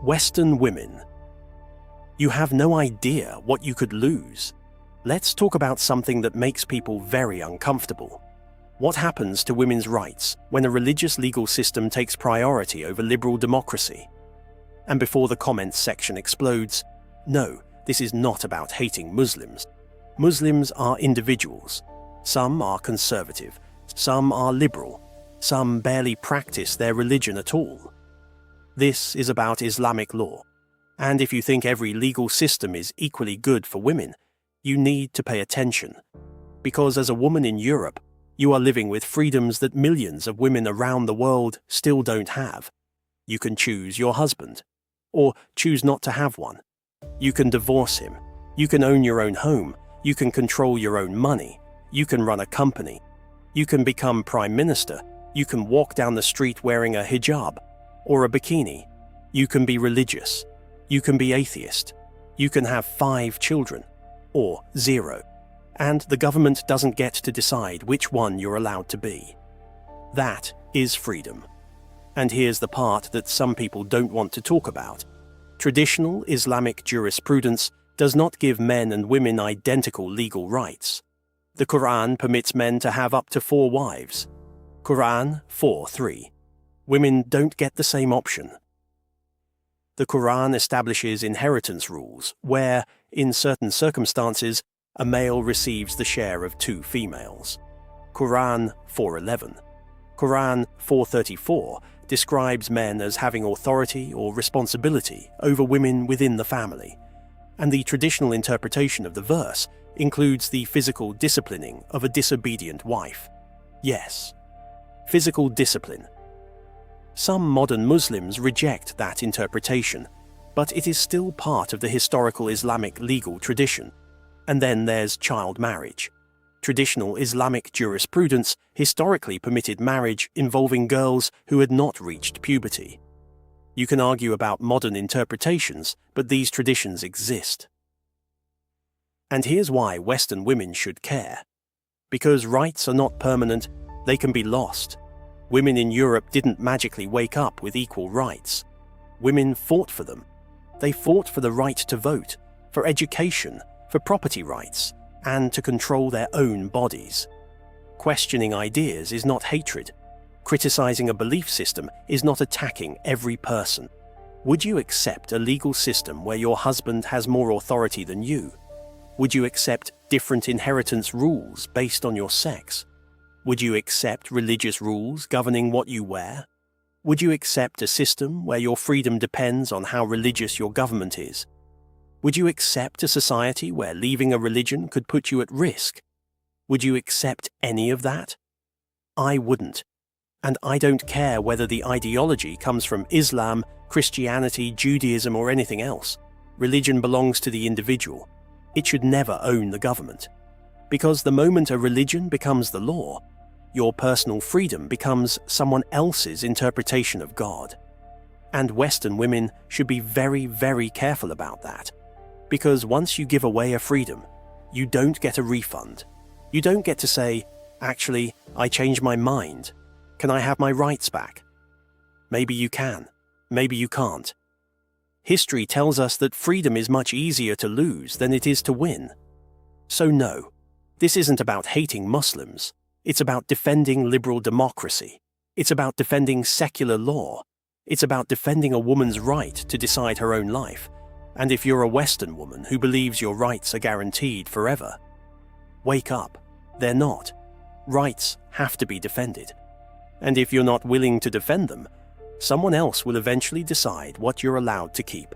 Western women. You have no idea what you could lose. Let's talk about something that makes people very uncomfortable. What happens to women's rights when a religious legal system takes priority over liberal democracy? And before the comments section explodes, no, this is not about hating Muslims. Muslims are individuals. Some are conservative, some are liberal, some barely practice their religion at all. This is about Islamic law. And if you think every legal system is equally good for women, you need to pay attention. Because as a woman in Europe, you are living with freedoms that millions of women around the world still don't have. You can choose your husband, or choose not to have one. You can divorce him. You can own your own home. You can control your own money. You can run a company. You can become prime minister. You can walk down the street wearing a hijab or a bikini. You can be religious. You can be atheist. You can have 5 children, or 0. And the government doesn't get to decide which one you're allowed to be. That is freedom. And here's the part that some people don't want to talk about. Traditional Islamic jurisprudence does not give men and women identical legal rights. The Quran permits men to have up to 4 wives. Quran 4:3. Women don't get the same option. The Quran establishes inheritance rules where, in certain circumstances, a male receives the share of 2 females. Quran 4:11. Quran 4:34 describes men as having authority or responsibility over women within the family, and the traditional interpretation of the verse includes the physical disciplining of a disobedient wife. Yes, physical discipline. Some modern Muslims reject that interpretation, but it is still part of the historical Islamic legal tradition. And then there's child marriage. Traditional Islamic jurisprudence historically permitted marriage involving girls who had not reached puberty. You can argue about modern interpretations, but these traditions exist. And here's why Western women should care. Because rights are not permanent, they can be lost. Women in Europe didn't magically wake up with equal rights. Women fought for them. They fought for the right to vote, for education, for property rights, and to control their own bodies. Questioning ideas is not hatred. Criticizing a belief system is not attacking every person. Would you accept a legal system where your husband has more authority than you? Would you accept different inheritance rules based on your sex? Would you accept religious rules governing what you wear? Would you accept a system where your freedom depends on how religious your government is? Would you accept a society where leaving a religion could put you at risk? Would you accept any of that? I wouldn't. And I don't care whether the ideology comes from Islam, Christianity, Judaism, or anything else. Religion belongs to the individual. It should never own the government. Because the moment a religion becomes the law, your personal freedom becomes someone else's interpretation of God. And Western women should be very, very careful about that. Because once you give away a freedom, you don't get a refund. You don't get to say, actually, I changed my mind. Can I have my rights back? Maybe you can. Maybe you can't. History tells us that freedom is much easier to lose than it is to win. So no, this isn't about hating Muslims. It's about defending liberal democracy. It's about defending secular law. It's about defending a woman's right to decide her own life. And if you're a Western woman who believes your rights are guaranteed forever, wake up. They're not. Rights have to be defended. And if you're not willing to defend them, someone else will eventually decide what you're allowed to keep.